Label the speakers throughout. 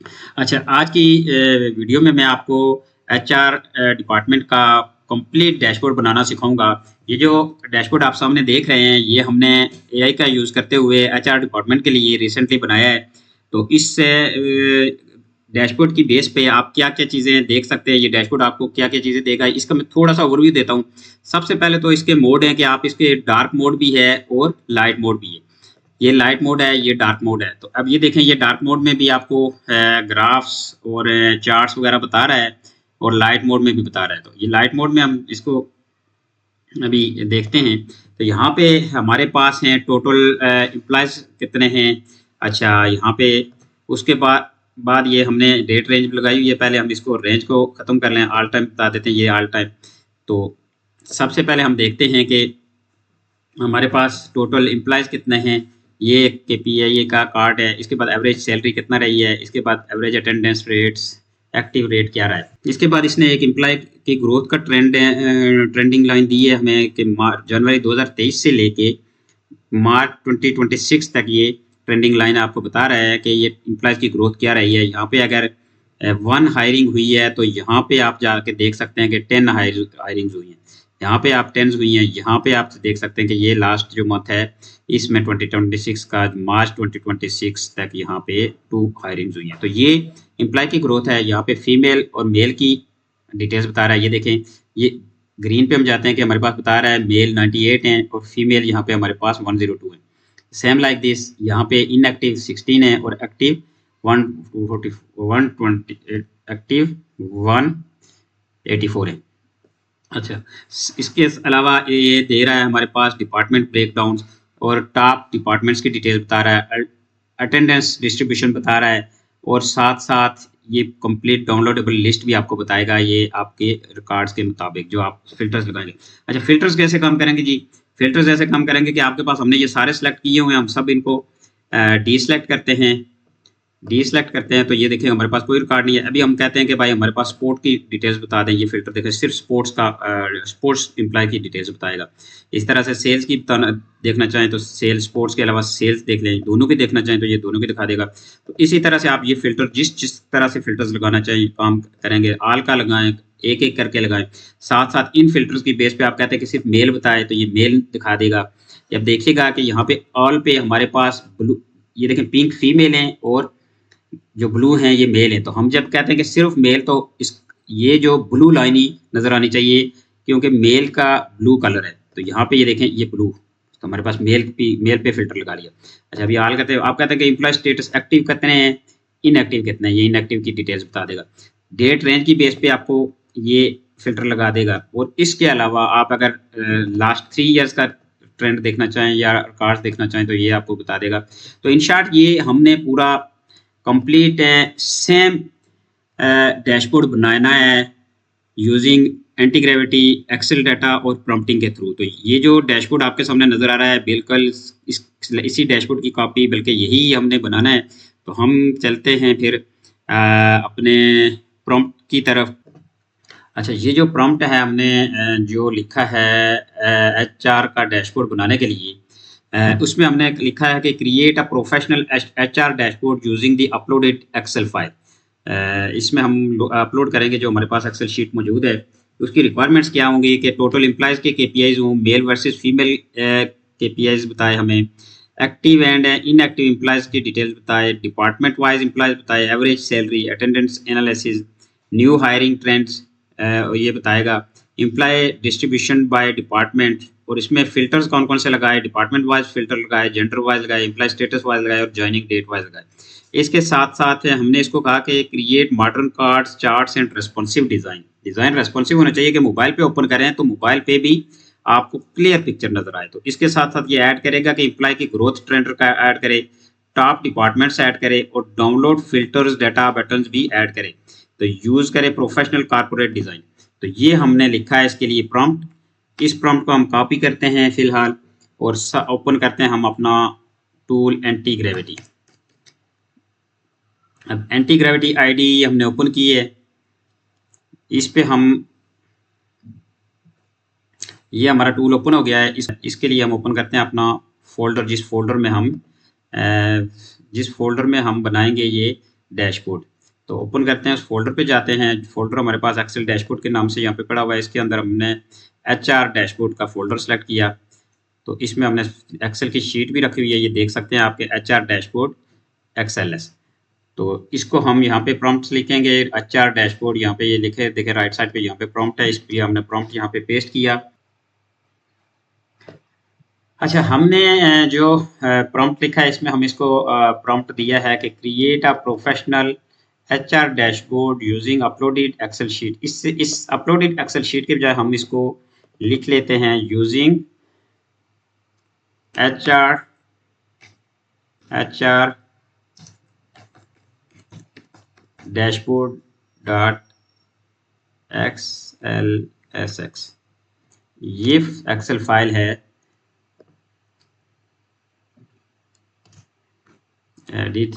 Speaker 1: अच्छा, आज की वीडियो में मैं आपको एचआर डिपार्टमेंट का कंप्लीट डैशबोर्ड बनाना सिखाऊंगा। ये जो डैशबोर्ड आप सामने देख रहे हैं, ये हमने एआई का यूज़ करते हुए एचआर डिपार्टमेंट के लिए रिसेंटली बनाया है। तो इस डैशबोर्ड की बेस पे आप क्या-क्या चीज़ें देख सकते हैं, ये डैशबोर्ड आपको क्या-क्या चीज़ें देगा, इसका मैं थोड़ा-सा ओवरव्यू देता हूँ। सबसे पहले तो इसके मोड हैं कि आप इसके डार्क मोड भी है और लाइट मोड भी है। ये लाइट मोड है, ये डार्क मोड है। तो अब ये देखें, ये डार्क मोड में भी आपको ग्राफ्स और चार्ट्स वगैरह बता रहा है और लाइट मोड में भी बता रहा है। तो ये लाइट मोड में हम इसको अभी देखते हैं। तो यहाँ पे हमारे पास हैं टोटल एम्प्लॉयज कितने हैं। अच्छा, यहाँ पे उसके बाद ये हमने डेट रेंज लगाई हुई है। पहले हम इसको रेंज को ख़त्म कर लें, ऑल टाइम बता देते हैं, ये ऑल टाइम। तो सबसे पहले हम देखते हैं कि हमारे पास टोटल एम्प्लॉयज कितने हैं। ये केपीआई का कार्ड है। इसके बाद एवरेज सैलरी कितना रही है, इसके बाद average attendance rates, active rate क्या रहा है। इसके बाद इसने एक एम्प्लॉय की ग्रोथ का ट्रेंडिंग लाइन दी है हमें कि जनवरी 2023 से लेके मार्च 2026 तक ये ट्रेंडिंग लाइन आपको बता रहा है कि ये एम्प्लॉयज की ग्रोथ क्या रही है। यहाँ पे अगर 1 हायरिंग हुई है तो यहाँ पे आप जाके देख सकते हैं कि 10 हायरिंग्स हुई हैं। यहाँ पे आप 10 हुई हैं। यहाँ पे आप देख सकते हैं कि ये लास्ट जो मंथ है, इसमें 2026 का मार्च 2026 तक यहाँ पे 2 हायरिंग्स हुई हैं। तो ये एम्प्लॉय की ग्रोथ है। यहाँ पे फीमेल और मेल की डिटेल्स बता रहा है। ये देखें, ये ग्रीन पे हम जाते हैं कि हमारे पास बता रहा है मेल 98 हैं और फीमेल यहाँ पे हमारे पास 102 है। सेम लाइक दिस, यहाँ पे इनएक्टिव 16 है और एक्टिव 120 एक्टिव 184 है। अच्छा, इसके अलावा ये दे रहा है हमारे पास डिपार्टमेंट ब्रेकडाउन और टॉप डिपार्टमेंट्स की डिटेल बता रहा है, अटेंडेंस डिस्ट्रीब्यूशन बता रहा है और साथ साथ ये कंप्लीट डाउनलोडेबल लिस्ट भी आपको बताएगा, ये आपके रिकॉर्ड्स के मुताबिक जो आप फिल्टर्स लगाएंगे। अच्छा, फिल्टर्स कैसे काम करेंगे जी। फिल्टर्स ऐसे काम करेंगे कि आपके पास हमने ये सारे सेलेक्ट किए हुए हैं, हम सब इनको डी सेलेक्ट करते हैं। डीसेलेक्ट करते हैं तो ये देखिए हमारे पास कोई रिकॉर्ड नहीं है। अभी हम कहते हैं कि भाई हमारे पास स्पोर्ट की डिटेल्स बता दें। ये फिल्टर देखें, सिर्फ स्पोर्ट्स का स्पोर्ट्स एम्प्लॉय की डिटेल्स बताएगा। इस तरह से सेल्स की देखना चाहें तो सेल्स, स्पोर्ट्स के अलावा सेल्स देख लें। दोनों की देखना चाहें तो ये दोनों की दिखा देगा। तो इसी तरह से आप ये फिल्टर जिस अब तरह से फिल्टर्स लगाना चाहिए काम करेंगे, आल का लगाएं, एक एक करके लगाएं। साथ साथ इन फिल्टर्स की बेस पे आप कहते हैं कि सिर्फ मेल बताए तो ये मेल दिखा देगा। अब देखिएगा कि यहाँ पे ऑल पे हमारे पास ब्लू, ये देखें पिंक फीमेल है और जो ब्लू हैं ये मेल है। तो हम जब कहते हैं कि सिर्फ मेल, तो इस ये जो ब्लू लाइन ही नजर आनी चाहिए क्योंकि मेल का ब्लू कलर है। तो यहाँ पे ये देखें, ये ब्लू, तो हमारे पास मेल पे फिल्टर लगा लिया। अच्छा, अभी हाल कहते हैं, आप कहते हैं कि एम्प्लॉय स्टेटस एक्टिव कितने हैं, इनएक्टिव कितने हैं, ये इनएक्टिव की डिटेल्स बता देगा। डेट रेंज की बेस पे आपको ये फिल्टर लगा देगा। और इसके अलावा आप अगर लास्ट 3 ईयर्स का ट्रेंड देखना चाहें या रिकॉर्ड्स देखना चाहें तो ये आपको बता देगा। तो इन शॉर्ट ये हमने पूरा कंप्लीट सेम डैशबोर्ड बनाना है using anti gravity, Excel data और प्रॉम्प्टिंग के थ्रू। तो ये जो डैशबोर्ड आपके सामने नजर आ रहा है, बिल्कुल इसी डैशबोर्ड की कॉपी, बल्कि यही हमने बनाना है। तो हम चलते हैं फिर अपने प्रॉम्प्ट की तरफ। अच्छा, ये जो प्रॉम्प्ट है हमने जो लिखा है एचआर का डैशबोर्ड बनाने के लिए, उसमें हमने लिखा है कि create a professional HR dashboard using the uploaded Excel file. इसमें हम अपलोड करेंगे जो हमारे पास एक्सेल शीट मौजूद है। उसकी रिक्वायरमेंट्स क्या होंगी कि टोटल एम्प्लॉयज के केपीआईज हों, मेल वर्सेस फीमेल केपीआईज बताए हमें, एक्टिव एंड इनएक्टिव एम्प्लॉयज की डिटेल्स बताए, डिपार्टमेंट वाइज एम्प्लॉयज बताए, average salary, attendance analysis, new hiring trends ये बताएगा, एम्प्लॉय डिस्ट्रीब्यूशन बाय डिपार्टमेंट, और इसमें फिल्टर्स कौन कौन से लगाए, डिपार्टमेंट वाइज फिल्टर लगाए, जेंडर वाइज लगाए, एम्प्लॉय स्टेटस वाइज लगाए और ज्वाइनिंग डेट वाइज लगाए। इसके साथ साथ हमने इसको कहा कि create modern cards, charts and responsive design. Design responsive होना चाहिए कि मोबाइल पे ओपन करें तो मोबाइल पे भी आपको क्लियर पिक्चर नजर आए। तो इसके साथ साथ ये ऐड करेगा कि एम्प्लॉय की ग्रोथ ट्रेंड का ऐड करे, टॉप डिपार्टमेंट्स ऐड करे और डाउनलोड फिल्टर्स डाटा बटन भी ऐड करे। तो यूज करे प्रोफेशनल कारपोरेट डिजाइन। तो ये हमने लिखा है इसके लिए प्रॉम्प्ट। इस प्रॉम्प्ट को हम कॉपी करते हैं फिलहाल और ओपन करते हैं हम अपना टूल एंटी ग्रेविटी। अब एंटी ग्रेविटी आईडी हमने ओपन की है। इस पे हम, ये हमारा टूल ओपन हो गया है। इसके लिए हम ओपन करते हैं अपना फोल्डर, जिस फोल्डर में हम बनाएंगे ये डैशबोर्ड। तो ओपन करते हैं, उस फोल्डर पे जाते हैं। फोल्डर हमारे पास एक्सेल डैशबोर्ड के नाम से यहाँ पे पड़ा हुआ है। इसके अंदर हमने HR डैशबोर्ड का फोल्डर सेलेक्ट किया। तो इसमें हमने एक्सेल की शीट भी रखी हुई है, ये देख सकते हैं आपके HR डैशबोर्ड XLS। तो इसको हम यहाँ पे प्रॉम्प्ट लिखेंगे, HR डैशबोर्ड यहाँ पे ये लिखे देखे राइट साइड पे यहाँ पे प्रॉम्प्ट है, इसलिए हमने प्रॉम्प्ट यहाँ पे पेस्ट किया। अच्छा, हमने जो प्रॉम्प्ट लिखा है इसमें हम इसको प्रॉम्प्ट दिया है कि create a professional HR dashboard using uploaded Excel sheet. इससे इस अपलोडेड एक्सेल शीट के बजाय हम इसको लिख लेते हैं using HR dashboard dot XLSX। ये एक्सेल फाइल है, added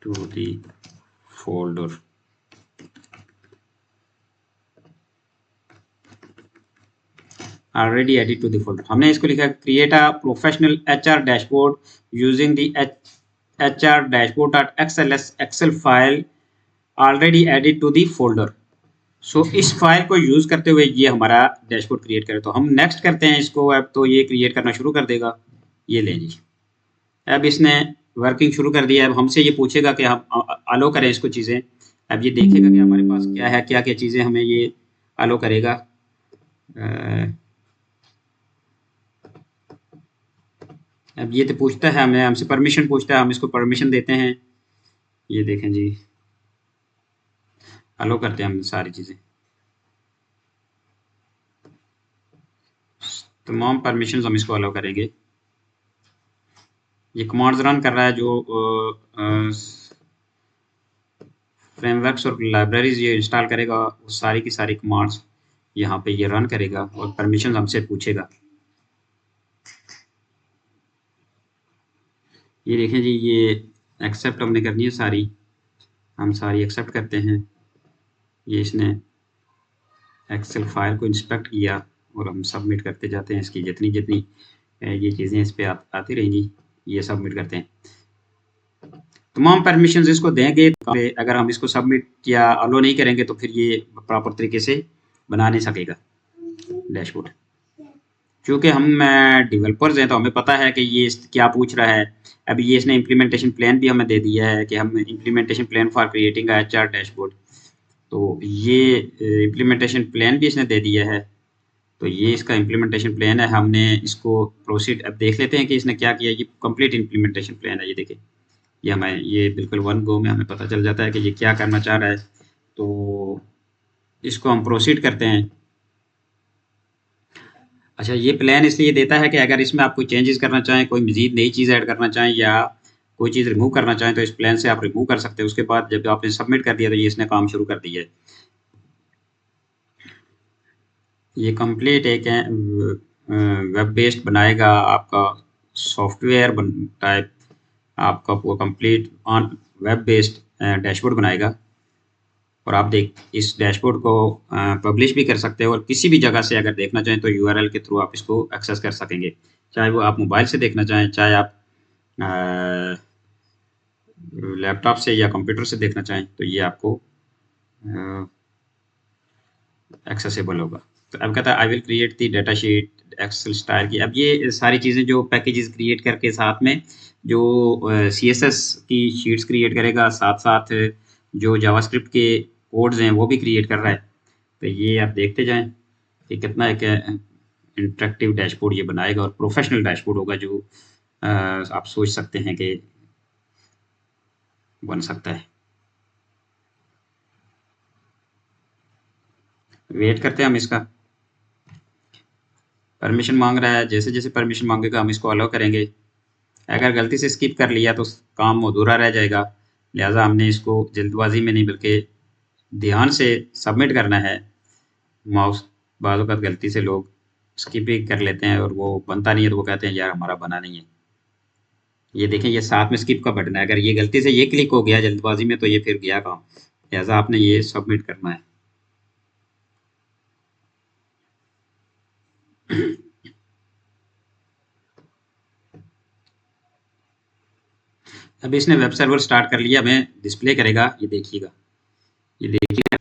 Speaker 1: to the folder. Already added to the folder. हमने इसको लिखा create a professional HR dashboard using the HR dashboard dot XLS Excel file already added to the folder. So इस file को use करते हुए ये हमारा डैशबोर्ड क्रिएट करे। तो हम नेक्स्ट करते हैं इसको। अब तो ये क्रिएट करना शुरू कर देगा। ये ले जी, अब इसने वर्किंग शुरू कर दिया। अब हमसे ये पूछेगा कि हम अलो करें इसको चीज़ें। अब ये देखेगा कि हमारे पास क्या है, क्या क्या चीज़ें हमें ये अलो करेगा। अब ये तो पूछता है हमें, हमसे परमिशन पूछता है, हम इसको परमिशन देते हैं। ये देखें जी, अलो करते हैं हम सारी चीज़ें, तमाम परमिशन हम इसको अलो करेंगे। ये कमांड्स रन कर रहा है, जो फ्रेमवर्क्स और लाइब्रेरीज ये इंस्टॉल करेगा, वो सारी की सारी कमांड्स यहाँ पे ये रन करेगा और परमिशन हमसे पूछेगा। ये देखें जी, ये एक्सेप्ट हमने करनी है सारी, हम सारी एक्सेप्ट करते हैं। ये इसने एक्सेल फाइल को इंस्पेक्ट किया और हम सबमिट करते जाते हैं। इसकी जितनी जितनी ये चीज़ें इस पे आती रहेंगी, ये सबमिट करते हैं। तमाम परमिशंस इसको देंगे। तो अगर हम इसको सबमिट या अलो नहीं करेंगे तो फिर ये प्रॉपर तरीके से बना नहीं सकेगा डैशबोर्ड। चूँकि हम डेवलपर्स हैं तो हमें पता है कि ये क्या पूछ रहा है। अभी ये इसने इम्प्लीमेंटेशन प्लान भी हमें दे दिया है कि हम implementation plan for creating HR dashboard. तो ये इम्प्लीमेंटेशन प्लान भी इसने दे दिया है। तो ये इसका इम्प्लीमेंटेशन प्लान है। हमने इसको प्रोसीड अब देख लेते हैं कि इसने क्या किया। ये कंप्लीट इम्प्लीमेंटेशन प्लान है, ये देखिए। ये हमें ये बिल्कुल वन गो में हमें पता चल जाता है कि ये क्या करना चाह रहा है। तो इसको हम प्रोसीड करते हैं। अच्छा, ये प्लान इसलिए देता है कि अगर इसमें आप कोई चेंजेस करना चाहें, कोई मज़ीद नई चीज़ ऐड करना चाहें या कोई चीज़ रिमूव करना चाहें, तो इस प्लान से आप रिमूव कर सकते हैं। उसके बाद जब आपने सबमिट कर दिया तो ये इसने काम शुरू कर दिया है। ये कंप्लीट एक वेब बेस्ड बनाएगा आपका सॉफ्टवेयर टाइप, आपका वो complete on web based dashboard बनाएगा। और आप देख इस डैशबोर्ड को पब्लिश भी कर सकते हो और किसी भी जगह से अगर देखना चाहें तो URL के थ्रू आप इसको एक्सेस कर सकेंगे। चाहे वो आप मोबाइल से देखना चाहें, चाहे आप लैपटॉप से या कंप्यूटर से देखना चाहें, तो ये आपको एक्सेसिबल होगा। तो अब कहता है I will create the data sheet Excel style की। अब ये सारी चीज़ें जो पैकेजेस क्रिएट करके साथ में जो CSS की शीट्स क्रिएट करेगा, साथ साथ जो जावास्क्रिप्ट के कोड्स हैं वो भी क्रिएट कर रहा है। तो ये आप देखते जाएं कि कितना एक इंटरेक्टिव डैशबोर्ड ये बनाएगा और प्रोफेशनल डैशबोर्ड होगा, जो आप सोच सकते हैं कि बन सकता है। वेट करते हैं हम इसका। परमिशन मांग रहा है, जैसे जैसे परमिशन मांगेगा हम इसको अलाउ करेंगे। अगर गलती से स्किप कर लिया तो काम अधूरा रह जाएगा। लिहाजा हमने इसको जल्दबाजी में नहीं बल्कि ध्यान से सबमिट करना है। माउस बाज़ औक़ात गलती से लोग स्किप ही कर लेते हैं और वो बनता नहीं है तो वो कहते हैं यार हमारा बना नहीं है। ये देखें, ये साथ में स्किप का बटन है। अगर ये गलती से ये क्लिक हो गया जल्दबाजी में तो ये फिर गया काम। लिहाजा आपने ये सबमिट करना है। अब इसने वेब सर्वर स्टार्ट कर लिया, हमें डिस्प्ले करेगा, ये देखिएगा, ये देखिए।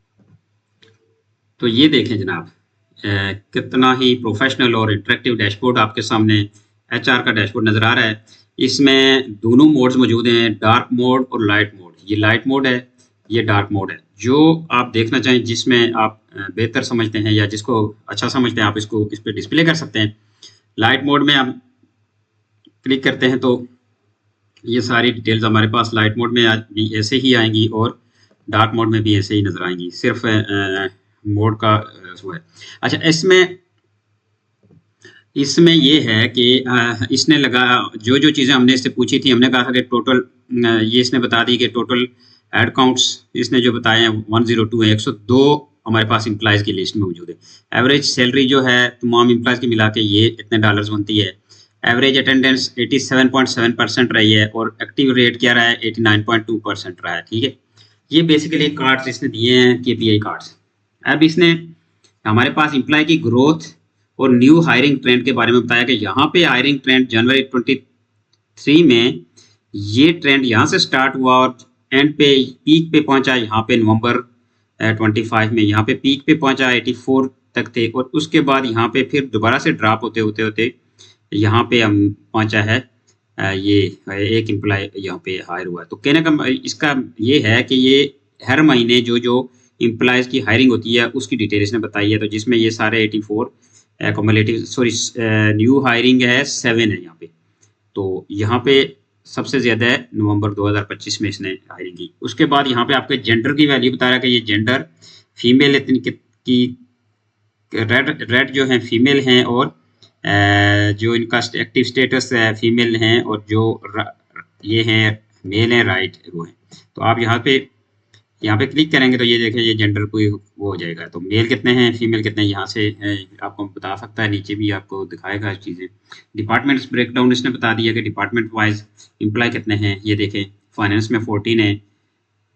Speaker 1: तो ये देखें जनाब, कितना ही प्रोफेशनल और इंटरेक्टिव डैशबोर्ड आपके सामने एचआर का डैशबोर्ड नज़र आ रहा है। इसमें दोनों मोड्स मौजूद हैं, डार्क मोड और लाइट मोड। ये लाइट मोड है, ये डार्क मोड है। जो आप देखना चाहें, जिसमें आप बेहतर समझते हैं या जिसको अच्छा समझते हैं, आप इसको इस पर डिस्प्ले कर सकते हैं। लाइट मोड में आप क्लिक करते हैं तो ये सारी डिटेल्स हमारे पास लाइट मोड में भी ऐसे ही आएंगी और डार्क मोड में भी ऐसे ही नज़र आएंगी, सिर्फ मोड का वो है। अच्छा, इसमें ये है कि इसने लगा जो जो चीज़ें हमने इससे पूछी थी, हमने कहा था कि टोटल, ये इसने बता दी कि टोटल एड काउंट्स इसने जो बताए हैं 102 है, 102 हमारे पास इम्प्लाइज की लिस्ट में मौजूद है। एवरेज सैलरी जो है तमाम इम्प्लाइज की मिला के ये इतने डॉलर्स बनती है। एवरेज अटेंडेंस 87.7% रही है और एक्टिव रेट क्या रहा है, 89.2% रहा है। ठीक है, ये बेसिकली कार्ड्स इसने दिए हैं, KPI कार्ड्स। अब इसने हमारे पास इम्प्लॉय की ग्रोथ और न्यू हायरिंग ट्रेंड के बारे में बताया कि यहाँ पे हायरिंग ट्रेंड जनवरी 23 में ये ट्रेंड यहाँ से स्टार्ट हुआ और एंड पे पीक पे पहुंचा यहाँ पे नवंबर 25 में, यहाँ पे पीक पे पहुंचा 84 तक थे और उसके बाद यहाँ पे फिर दोबारा से ड्रॉप होते होते होते यहाँ पे हम पहुंचा है, ये एक एम्प्लॉय यहाँ पे हायर हुआ है। तो कहने का इसका ये है कि ये हर महीने जो जो एम्प्लॉयज़ की हायरिंग होती है उसकी डिटेल इसने बताई है। तो जिसमें ये सारे 84 कम्युलेटिव न्यू हायरिंग है 7 है यहाँ पे। तो यहाँ पे सबसे ज़्यादा है नवंबर 2025 में इसने हायरिंग की। उसके बाद यहाँ पे आपके जेंडर की वैल्यू बता रहा है कि ये जेंडर फीमेल की रेड जो है फीमेल हैं और जो इनका एक्टिव स्टेटस है फीमेल हैं और जो ये हैं मेल हैं राइट वो हैं। तो आप यहाँ पे क्लिक करेंगे तो ये देखें, ये जेंडर कोई वो हो जाएगा। तो मेल कितने हैं, फीमेल कितने हैं, यहाँ से आपको बता सकता है, नीचे भी आपको दिखाएगा चीज़ें। डिपार्टमेंट्स ब्रेकडाउन इसने बता दिया कि डिपार्टमेंट वाइज एम्प्लॉय कितने हैं। ये देखें, फाइनेंस में 14 है,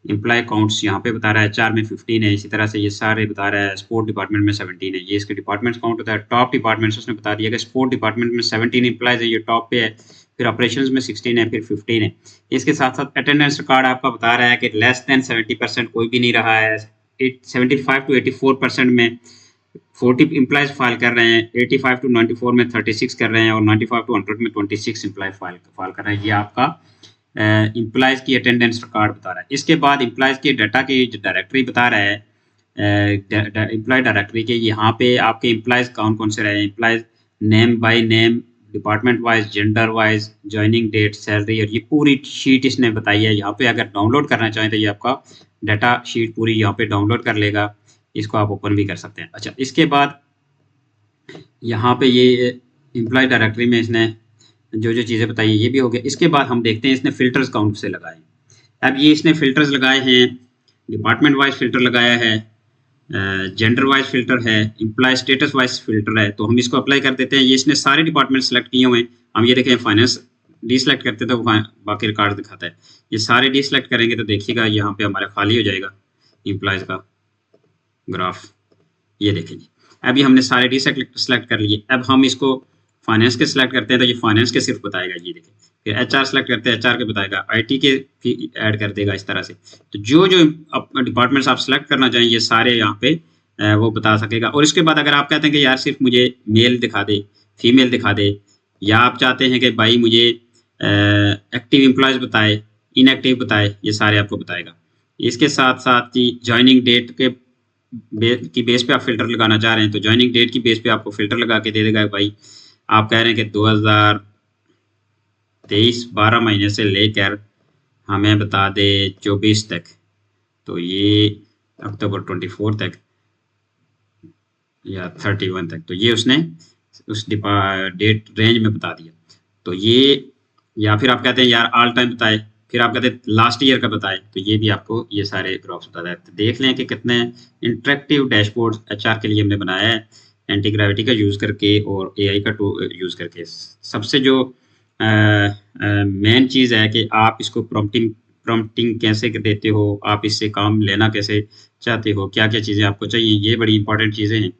Speaker 1: एम्प्लॉय काउंट्स यहाँ पे बता रहा है, HR में 15 है, इसी तरह से ये सारे बता रहा है। स्पोर्ट डिपार्टमेंट में 17 है, ये इसके डिपार्टमेंट्स काउंट होता है। टॉप डिपार्टमेंट्स उसने बता दिया कि स्पोर्ट डिपार्टमेंट में 17 एम्प्लॉयज़ है, ये टॉप पे है। फिर ऑपरेशंस में 16 है, फिर 15 है। इसके साथ साथ अटेंडेंस रिकॉर्ड आपका बता रहा है कि लेस देन 70% कोई भी नहीं रहा है। 75 to 84% में 40 एम्प्लॉयज़ फाइल कर रहे हैं, 85 to 94 में 36 कर रहे हैं और 95 to 100 में 26 एम्प्लॉय फाइल कर रहे हैं। ये आपका एम्प्लॉयज़ की अटेंडेंस रिकॉर्ड बता रहा है। इसके बाद एम्प्लॉयज़ के डाटा की डायरेक्टरी बता रहा है, एम्प्लॉय डायरेक्टरी के यहाँ पे आपके एम्प्लॉयज़ कौन कौन से रहे हैं। Employees name by name, department wise, gender wise, joining date, salary, और ये पूरी शीट इसने बताई है। यहाँ पे अगर डाउनलोड करना चाहें तो ये आपका डाटा शीट पूरी यहाँ पे डाउनलोड कर लेगा, इसको आप ओपन भी कर सकते हैं। अच्छा, इसके बाद यहाँ पे ये एम्प्लॉय डायरेक्टरी में इसने जो जो चीज़ें बताई ये भी हो गया। इसके बाद हम देखते हैं इसने फ़िल्टर्स कौन से लगाए। अब ये इसने फ़िल्टर्स लगाए हैं, डिपार्टमेंट वाइज फ़िल्टर लगाया है, जेंडर वाइज फ़िल्टर है, एम्प्लॉय स्टेटस वाइज फ़िल्टर है। तो हम इसको अप्लाई कर देते हैं। ये इसने सारे डिपार्टमेंट सेलेक्ट किए हुए हैं। हम ये देखें, फाइनेंस डीसेलेक्ट करते तो बाकी रिकॉर्ड दिखाता है। ये सारे डीसेलेक्ट करेंगे तो देखिएगा यहाँ पे हमारा खाली हो जाएगा एम्प्लॉयज़ का ग्राफ। ये देखें जी, अभी हमने सारे सेलेक्ट कर लिए। अब हम इसको फाइनेंस के सिलेक्ट करते हैं तो ये फाइनेंस के सिर्फ बताएगा, ये देखें। फिर HR सेलेक्ट करते हैं, HR के बताएगा, IT के भी ऐड कर देगा, इस तरह से। तो जो जो डिपार्टमेंट्स आप सेलेक्ट करना चाहें ये सारे यहाँ पे वो बता सकेगा। और इसके बाद अगर आप कहते हैं कि यार सिर्फ मुझे मेल दिखा दे, फीमेल दिखा दे, या आप चाहते हैं कि भाई मुझे एक्टिव एम्प्लॉयज़ बताए, इनएक्टिव बताए, ये सारे आपको बताएगा। इसके साथ साथ ही ज्वाइनिंग डेट की बेस पे आप फिल्टर लगाना चाह रहे हैं तो ज्वाइनिंग डेट की बेस पे आपको फिल्टर लगा के दे देगा। भाई आप कह रहे हैं कि 2023 12 महीने से लेकर हमें बता दे 24 तक, तो ये अक्टूबर 24 तक या 31 तक, तो ये उसने उस डेट रेंज में बता दिया। तो ये, या फिर आप कहते हैं यार ऑल टाइम बताए, फिर आप कहते हैं लास्ट ईयर का बताएं, तो ये भी आपको ये सारे ग्राफ्स बताता है। तो देख लें कि कितने इंटरेक्टिव डैशबोर्ड HR के लिए हमने बनाया है, एंटी ग्रेविटी का यूज़ करके और AI का यूज़ करके। सबसे जो मेन चीज़ है कि आप इसको प्रॉम्प्टिंग कैसे देते हो, आप इससे काम लेना कैसे चाहते हो, क्या क्या चीज़ें आपको चाहिए, ये बड़ी इंपॉर्टेंट चीज़ें हैं।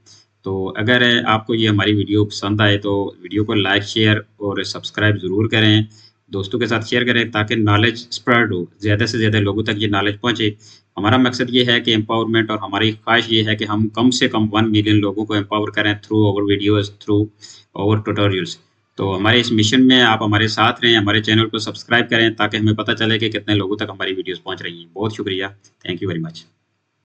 Speaker 1: तो अगर आपको ये हमारी वीडियो पसंद आए तो वीडियो को लाइक, शेयर और सब्सक्राइब ज़रूर करें दोस्तों के साथ शेयर करें ताकि नॉलेज स्प्रेड हो, ज़्यादा से ज़्यादा लोगों तक ये नॉलेज पहुँचे। हमारा मकसद ये है कि एम्पावरमेंट और हमारी ख्वाहिश ये है कि हम कम से कम 1 मिलियन लोगों को एम्पावर करें through our videos, through our tutorials. तो हमारे इस मिशन में आप हमारे साथ रहें, हमारे चैनल को सब्सक्राइब करें ताकि हमें पता चले कि कितने लोगों तक हमारी वीडियोज़ पहुँच रही हैं। बहुत शुक्रिया। Thank you very much.